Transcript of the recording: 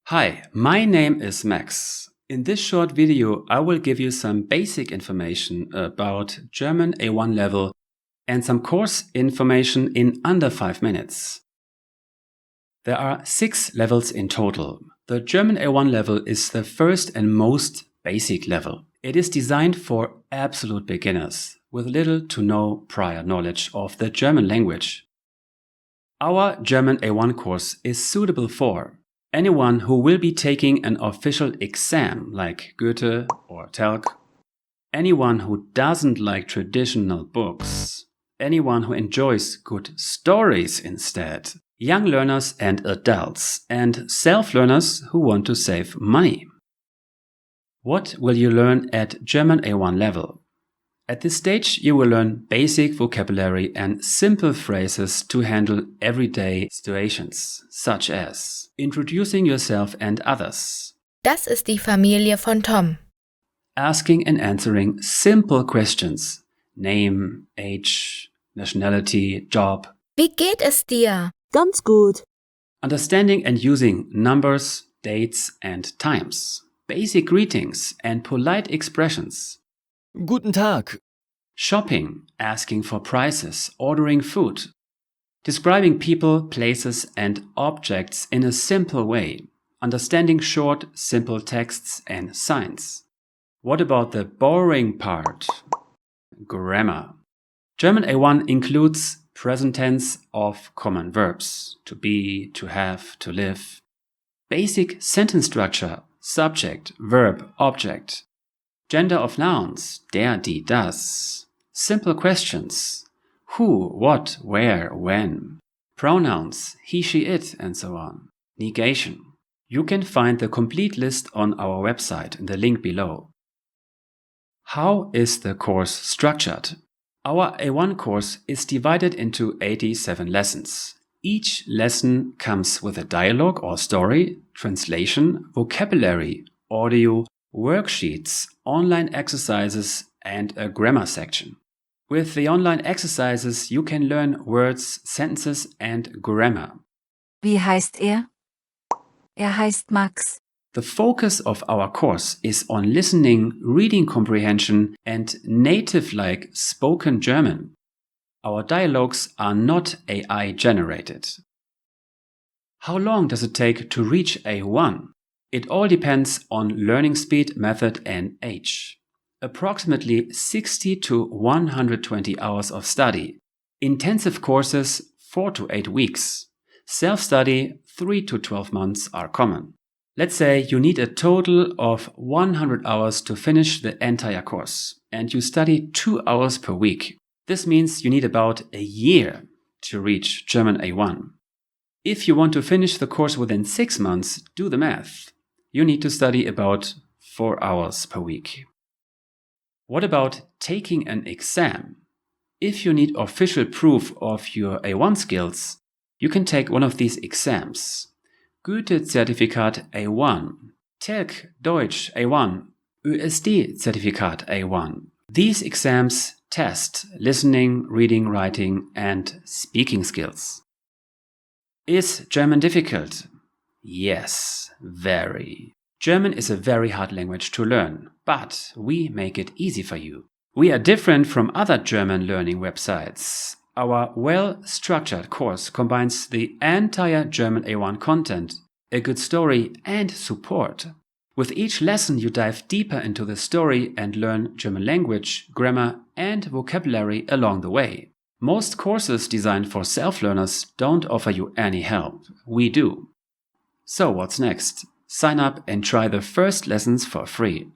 Hi, my name is Max. In this short video, I will give you some basic information about German A1 level and some course information in under 5 minutes. There are 6 levels in total. The German A1 level is the first and most basic level. It is designed for absolute beginners with little to no prior knowledge of the German language. Our German A1 course is suitable for anyone who will be taking an official exam like Goethe or telc, anyone who doesn't like traditional books, anyone who enjoys good stories instead, young learners and adults, and self-learners who want to save money. What will you learn at German A1 level? At this stage, you will learn basic vocabulary and simple phrases to handle everyday situations, such as introducing yourself and others. Das ist die Familie von Tom. Asking and answering simple questions. Name, age, nationality, job. Wie geht es dir? Ganz gut. Understanding and using numbers, dates and times. Basic greetings and polite expressions. Guten Tag. Shopping, asking for prices, ordering food. Describing people, places and objects in a simple way. Understanding short, simple texts and signs. What about the boring part? Grammar. German A1 includes present tense of common verbs. To be, to have, to live. Basic sentence structure, subject, verb, object. Gender of nouns, der, die, das. Simple questions, who, what, where, when. Pronouns, he, she, it, and so on. Negation. You can find the complete list on our website in the link below. How is the course structured? Our A1 course is divided into 87 lessons. Each lesson comes with a dialogue or story, translation, vocabulary, audio, worksheets, online exercises, and a grammar section. With the online exercises, you can learn words, sentences, and grammar. Wie heißt er? Er heißt Max. The focus of our course is on listening, reading comprehension, and native-like spoken German. Our dialogues are not AI generated. How long does it take to reach A1? It all depends on learning speed, method and age. Approximately 60 to 120 hours of study. Intensive courses 4 to 8 weeks. Self-study 3 to 12 months are common. Let's say you need a total of 100 hours to finish the entire course and you study 2 hours per week. This means you need about a year to reach German A1. If you want to finish the course within 6 months, do the math. You need to study about 4 hours per week. What about taking an exam? If you need official proof of your A1 skills, you can take one of these exams. Goethe-Zertifikat A1, telc Deutsch A1, ÖSD-Zertifikat A1. These exams test listening, reading, writing and speaking skills. Is German difficult? Yes, very. German is a very hard language to learn, but we make it easy for you. We are different from other German learning websites. Our well-structured course combines the entire German A1 content, a good story and support. With each lesson you dive deeper into the story and learn German language, grammar and vocabulary along the way. Most courses designed for self-learners don't offer you any help. We do. So what's next? Sign up and try the first lessons for free.